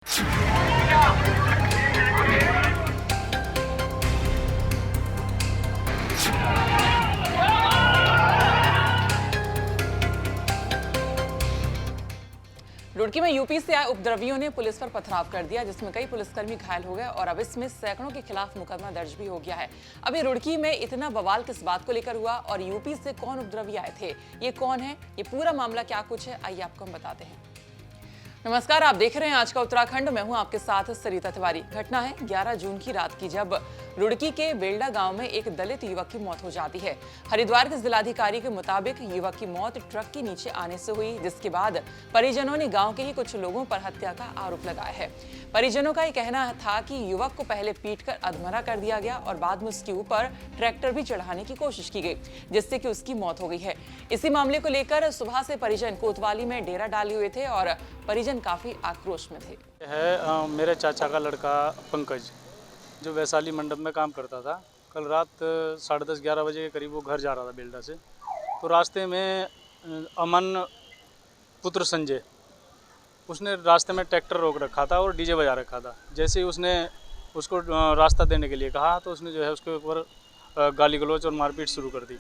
रुड़की में यूपी से आए उपद्रवियों ने पुलिस पर पथराव कर दिया, जिसमें कई पुलिसकर्मी घायल हो गए और अब इसमें सैकड़ों के खिलाफ मुकदमा दर्ज भी हो गया है। अभी रुड़की में इतना बवाल किस बात को लेकर हुआ और यूपी से कौन उपद्रवी आए थे, ये कौन है, ये पूरा मामला क्या कुछ है, आइए आपको हम बताते हैं। नमस्कार, आप देख रहे हैं आज का उत्तराखंड। मैं हूं आपके साथ सरिता तिवारी। घटना है 11 जून की रात की, जब रुड़की के बेलडा गांव में एक दलित युवक की मौत हो जाती है। हरिद्वार के जिलाधिकारी के मुताबिक युवक की मौत ट्रक के नीचे आने से हुई, जिसके बाद परिजनों ने गांव के ही कुछ लोगों पर हत्या का आरोप लगाया है। परिजनों का ये कहना था कि युवक को पहले पीटकर अधमरा कर दिया गया और बाद में उसके ऊपर ट्रैक्टर भी चढ़ाने की कोशिश की गई, जिससे कि उसकी मौत हो गई है। इसी मामले को लेकर सुबह से परिजन कोतवाली में डेरा डाले हुए थे और परिजन काफी आक्रोश में थे। मेरे चाचा का लड़का पंकज, जो वैशाली मंडप में काम करता था, कल रात 10:30-11 बजे के करीब वो घर जा रहा था बेलडा से। तो रास्ते में अमन पुत्र संजय, उसने रास्ते में ट्रैक्टर रोक रखा था और डीजे बजा रखा था। जैसे ही उसने उसको रास्ता देने के लिए कहा तो उसने जो है उसके ऊपर गाली गलौज और मारपीट शुरू कर दी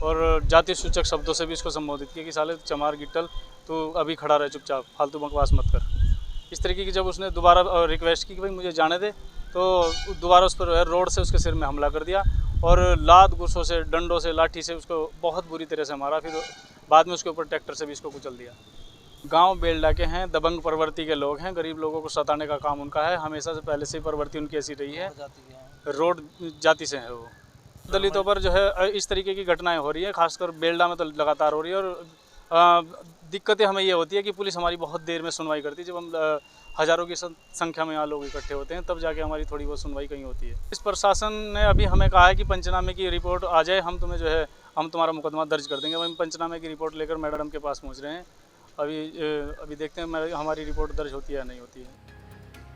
और जाति सूचक शब्दों से भी उसको संबोधित किया कि साले चमार गिट्टल, तो अभी खड़ा रहे चुपचाप, फालतू बकवास मत कर। इस तरीके की जब उसने दोबारा रिक्वेस्ट की कि भाई मुझे जाने दे, तो दोबारा उस पर रोड से उसके सिर में हमला कर दिया और लात गुस्सों से, डंडों से, लाठी से उसको बहुत बुरी तरह से मारा। फिर बाद में उसके ऊपर ट्रैक्टर से भी इसको कुचल दिया। गांव बेलडा के हैं, दबंग प्रवृत्ति के लोग हैं, गरीब लोगों को सताने का काम उनका है। हमेशा से पहले से ही प्रवृत्ति उनकी ऐसी रही है। रोड जाति से है वो। दलितों पर जो है इस तरीके की घटनाएं हो रही है, खासकर बेलडा में तो लगातार हो रही है। और दिक्कतें हमें ये होती है कि पुलिस हमारी बहुत देर में सुनवाई करती है। जब हम हज़ारों की संख्या में यहाँ लोग इकट्ठे होते हैं, तब जाके हमारी थोड़ी बहुत सुनवाई कहीं होती है। इस प्रशासन ने अभी हमें कहा है कि पंचनामे की रिपोर्ट आ जाए, हम तुम्हें जो है हम तुम्हारा मुकदमा दर्ज कर देंगे। हम पंचनामे की रिपोर्ट लेकर मैडम के पास पहुँच रहे हैं। अभी देखते हैं हमारी रिपोर्ट दर्ज होती है या नहीं होती है।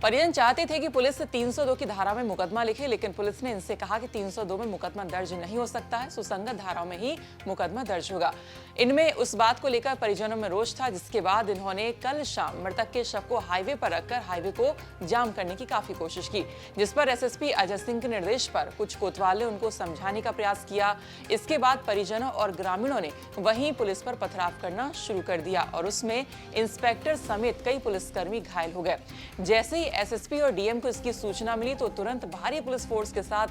परिजन चाहते थे कि पुलिस 302 की धारा में मुकदमा लिखे, लेकिन पुलिस ने इनसे कहा कि 302 में मुकदमा दर्ज नहीं हो सकता है, सुसंगत धाराओं में ही मुकदमा दर्ज होगा। इनमें उस बात को लेकर परिजनों में रोष था, जिसके बाद इन्होंने कल शाम मृतक के शव को हाईवे पर रखकर हाईवे को जाम करने की काफी कोशिश की, जिस पर एसएसपी अजय सिंह के निर्देश पर कुछ कोतवाल ने उनको समझाने का प्रयास किया। इसके बाद परिजनों और ग्रामीणों ने वहीं पुलिस पर पथराव करना शुरू कर दिया और उसमें इंस्पेक्टर समेत कई पुलिसकर्मी घायल हो गए। जैसे ही एसएसपी और डीएम को इसकी सूचना मिली तो तुरंत भारी पुलिस फोर्स के साथ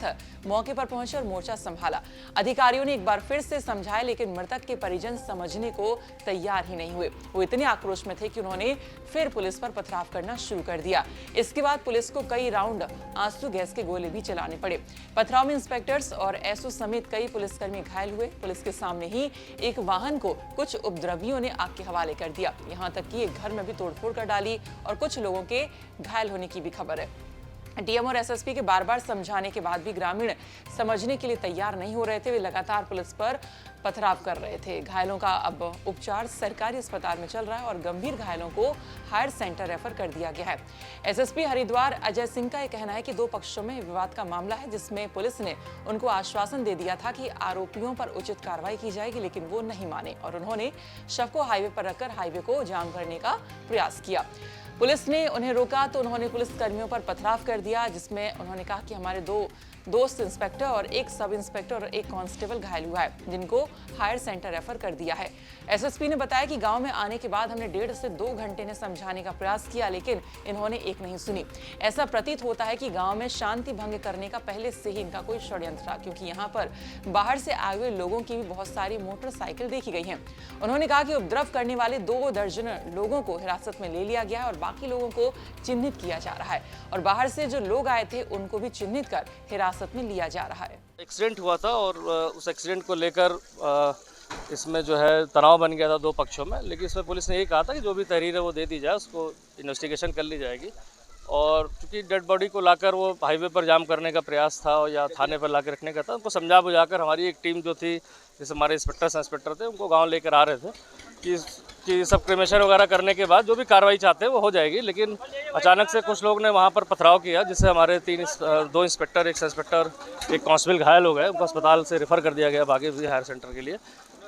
मौके पर पहुंचे और मोर्चा संभाला। अधिकारियों ने एक बार फिर से समझाया, लेकिन मृतक के परिजन समझने को तैयार ही नहीं हुए। वो इतने आक्रोश में थे कि उन्होंने फिर पुलिस पर पथराव करना शुरू कर दिया। इसके बाद पुलिस को कई राउंड आंसू गैस के गोले भी चलाने पड़े। पथराव में इंस्पेक्टर्स और एसओ समेत कई पुलिसकर्मी घायल हुए। पुलिस के सामने ही एक वाहन को कुछ उपद्रवियों ने आग के हवाले कर दिया। यहाँ तक कि एक घर में भी तोड़फोड़ कर डाली और कुछ लोगों के घायल होने की भी खबर है। डीएम और एसएसपी के बार-बार समझाने के बाद भी ग्रामीण समझने के लिए तैयार नहीं हो रहे थे। वे लगातार पुलिस पर पथराव कर रहे थे। घायलों का अब उपचार सरकारी अस्पताल में चल रहा है और गंभीर घायलों को हायर सेंटर रेफर कर दिया गया है। एसएसपी हरिद्वार अजय सिंह का यह कहना है कि दो पक्षों में विवाद का मामला है, जिसमें पुलिस ने उनको आश्वासन दे दिया था कि आरोपियों पर उचित कार्रवाई की जाएगी, लेकिन वो नहीं माने और उन्होंने शव को हाईवे पर रखकर हाईवे को जाम करने का प्रयास किया। पुलिस ने उन्हें रोका तो उन्होंने पुलिस कर्मियों पर पथराव कर दिया, जिसमें उन्होंने कहा कि हमारे दो दोस्त इंस्पेक्टर और एक सब इंस्पेक्टर और एक कांस्टेबल घायल हुआ है, जिनको हायर सेंटर रेफर कर दिया है। एसएसपी ने बताया कि गांव में आने के बाद हमने 1.5 से 2 घंटे ने समझाने का प्रयास किया, लेकिन इन्होंने एक नहीं सुनी। ऐसा प्रतीत होता है कि गांव में शांति भंग करने का पहले से ही इनका कोई षड्यंत्र था, क्योंकि यहाँ पर बाहर से आए हुए लोगों की भी बहुत सारी मोटरसाइकिल देखी गई हैं। उन्होंने कहा कि उपद्रव करने वाले 2 दर्जन लोगों को हिरासत में ले लिया गया है और बाकी लोगों को चिन्हित किया जा रहा है और बाहर से जो लोग आए थे उनको भी चिन्हित कर हिरासत में लिया जा रहा है। एक्सीडेंट हुआ था और उस एक्सीडेंट को लेकर इसमें जो है तनाव बन गया था 2 पक्षों में, लेकिन इसमें पुलिस ने ये कहा था कि जो भी तहरीर है वो दे दी जाए, उसको इन्वेस्टिगेशन कर ली जाएगी। और क्योंकि डेड बॉडी को लाकर वो हाईवे पर जाम करने का प्रयास था या थाने पर लाकर रखने का था, उनको समझा बुझाकर हमारी एक टीम जो थी, जैसे हमारे इंस्पेक्टर थे, उनको गाँव लेकर आ रहे थे कि सब क्रिमेशन वगैरह करने के बाद जो भी कार्रवाई चाहते हैं वो हो जाएगी। लेकिन अचानक से कुछ लोग ने वहाँ पर पथराव किया, जिससे हमारे 2 इंस्पेक्टर, एक सब इंस्पेक्टर, एक कांस्टेबल घायल हो गए। उनको अस्पताल से रेफ़र कर दिया गया बागी हायर सेंटर के लिए।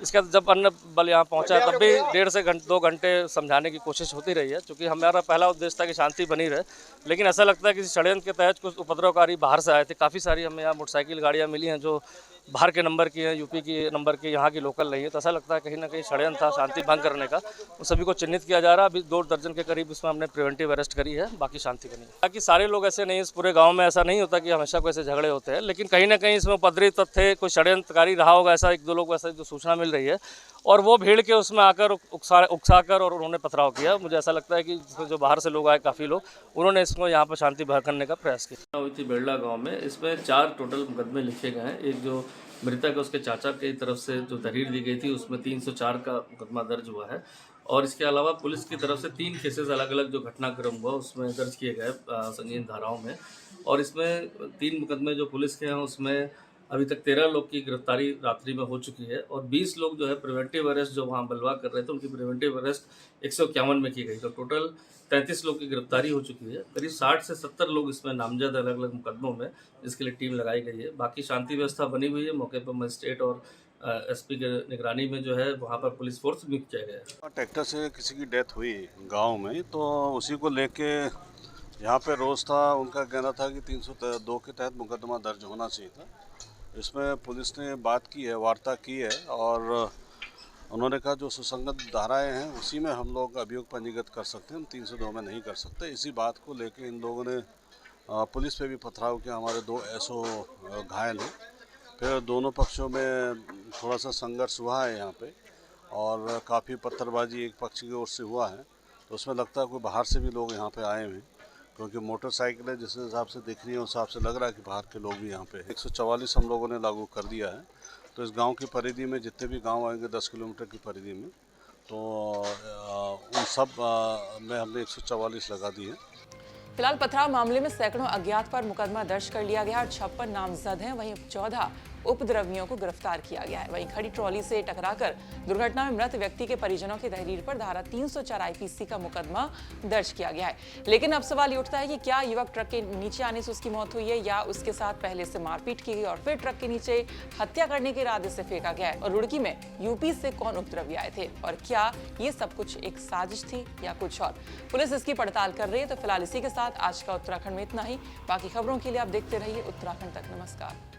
इसके बाद जब अन्य बल यहाँ पहुँचा तब भी 1.5 से 2 घंटे समझाने की कोशिश होती रही है, क्योंकि हमारा पहला उद्देश्य था कि शांति बनी रहे। लेकिन ऐसा लगता है कि षड्यंत्र के तहत कुछ उपद्रवकारी बाहर से आए थे। काफ़ी सारी हमें यहाँ मोटरसाइकिल गाड़ियाँ मिली हैं जो बाहर के नंबर की हैं, यूपी की नंबर की, यहाँ की लोकल नहीं है। तो ऐसा लगता है कहीं ना कहीं षड्यंत्र था शांति भंग करने का। उन सभी को चिन्हित किया जा रहा है। अभी 2 दर्जन के करीब इसमें हमने प्रिवेंटिव अरेस्ट करी है, बाकी शांति बनी है। ताकि सारे लोग ऐसे नहीं, इस पूरे गांव में ऐसा नहीं होता कि हमेशा कोई ऐसे झगड़े होते हैं, लेकिन कहीं ना कहीं इसमें उपद्रवी तत्व थे, कोई षड्यंत्रकारी रहा होगा, ऐसा 1-2 लोग ऐसा जो सूचना मिल रही है, और वो भीड़ के उसमें आकर उकसाकर और उन्होंने पथराव किया। मुझे ऐसा लगता है कि जो बाहर से लोग आए काफ़ी लोग, उन्होंने इसको यहाँ पर शांति भंग करने का प्रयास किया। हुई थी बेड़ला गाँव में, इसमें 4 टोटल मुकदमे लिखे गए हैं। एक जो मृतक है उसके चाचा की तरफ से जो तहरीर दी गई थी उसमें 304 का मुकदमा दर्ज हुआ है, और इसके अलावा पुलिस की तरफ से 3 केसेस अलग अलग जो घटनाक्रम हुआ उसमें दर्ज किए गए संगीन धाराओं में। और इसमें 3 मुकदमे जो पुलिस के हैं उसमें अभी तक 13 लोग की गिरफ्तारी रात्रि में हो चुकी है, और 20 लोग जो है प्रिवेंटिव अरेस्ट जो वहाँ बलवा कर रहे थे उनकी प्रिवेंटिव अरेस्ट 151 में की गई। तो टोटल 33 लोग की गिरफ्तारी हो चुकी है। करीब 60 से 70 लोग इसमें नामजद अलग अलग मुकदमों में, जिसके लिए टीम लगाई गई है। बाकी शांति व्यवस्था बनी हुई है। मौके पर मजिस्ट्रेट और एसपी के निगरानी में जो है वहाँ पर पुलिस फोर्स नियुक्त किया गया है। ट्रैक्टर से किसी की डेथ हुई गांव में, तो उसी को लेके यहाँ पे रोज था। उनका कहना था कि 302 के तहत मुकदमा दर्ज होना चाहिए था। इसमें पुलिस ने बात की है, वार्ता की है, और उन्होंने कहा जो सुसंगत धाराएं हैं उसी में हम लोग अभियोग पंजीकृत कर सकते हैं, हम 302 में नहीं कर सकते। इसी बात को लेके इन लोगों ने पुलिस पे भी पथराव किया। हमारे 2 एसओ घायल हैं। फिर दोनों पक्षों में थोड़ा सा संघर्ष हुआ है यहाँ पे, और काफ़ी पत्थरबाजी एक पक्ष की ओर से हुआ है। तो उसमें लगता है कोई बाहर से भी लोग यहाँ पे आए हुए हैं, क्योंकि मोटरसाइकिलें जिस हिसाब से दिख रही हैं उस हिसाब से लग रहा है कि बाहर के लोग भी यहाँ पे 144 हम लोगों ने लागू कर दिया है। तो इस गांव की परिधि में जितने भी गांव आएंगे 10 किलोमीटर की परिधि में, तो उन सब में हमने 144 लगा दी है। फिलहाल पथराव मामले में सैकड़ों अज्ञात पर मुकदमा दर्ज कर लिया गया और 56 नामजद हैं। वहीं 14 उपद्रवियों को गिरफ्तार किया गया है। वहीं खड़ी ट्रॉली से टकराकर दुर्घटना में मृत व्यक्ति के परिजनों की तहरीर पर धारा 304 आईपीसी का मुकदमा दर्ज किया गया है। लेकिन अब सवाल ये उठता है कि क्या युवक ट्रक के नीचे आने से उसकी मौत हुई है, या उसके साथ पहले से मारपीट की गई और फिर ट्रक के नीचे हत्या करने के इरादे से फेंका गया है। और रुड़की में यूपी से कौन उपद्रवी आए थे, और क्या ये सब कुछ एक साजिश थी या कुछ और? पुलिस इसकी पड़ताल कर रही है। तो फिलहाल इसी के साथ आज का उत्तराखंड में इतना ही। बाकी खबरों के लिए आप देखते रहिए उत्तराखंड तक। नमस्कार।